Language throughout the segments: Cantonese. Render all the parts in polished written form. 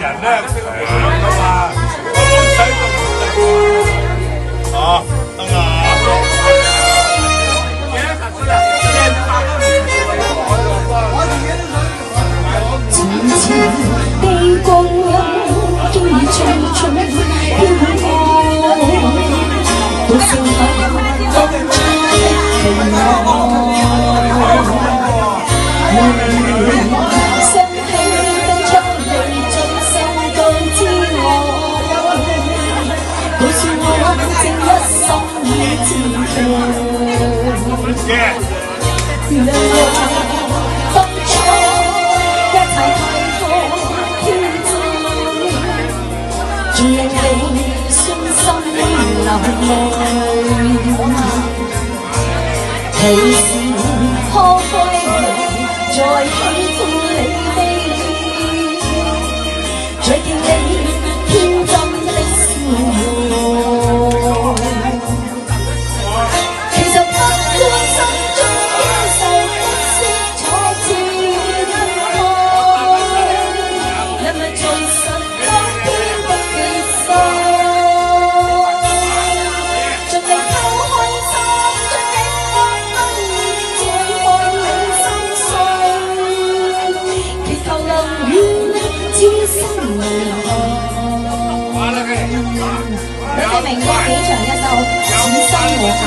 人咧識量噶嘛，我老細就唔識啊，得啦。前前地光陰，經已匆匆飄過，到剩下當初的期望。相輕當初未盡心都知我，告訴我正一心已自強。原諒我當初一切太過天真，仲令你傷心流淚。其時可歸再喜歡你的，再見你天真的笑容。其實不管心中經受不惜挫折痛，人們隨時當天不決心，盡力偷開心，盡力愛不再看你心碎，祈求能與你此生無憾。李志明要幾場一首此生無憾。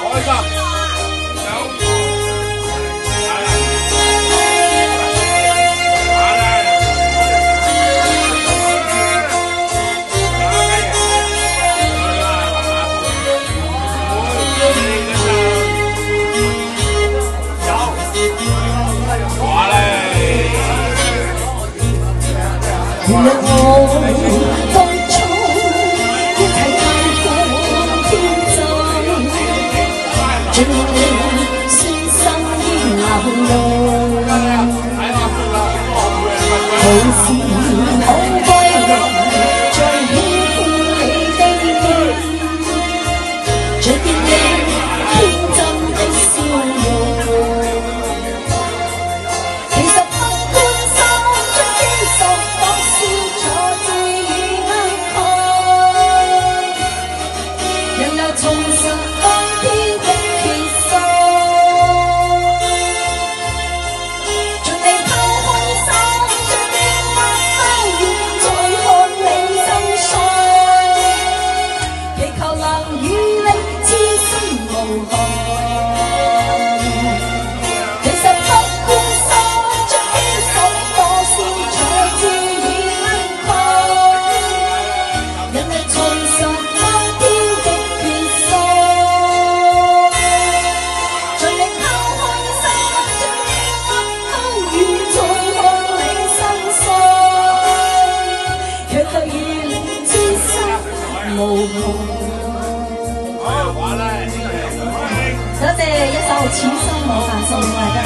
開心。原諒我當初一切太過天真，盡令酸心於流淚。其時可歸再喜歡你的，再見你天真的笑容。其實不管心中經受多少挫折與壓迫，人又重拾當天的決心，盡力拋開心，將這刻不願再看你心碎，祈求能與你此生無憾。多謝一首《此生無憾》送俾大家。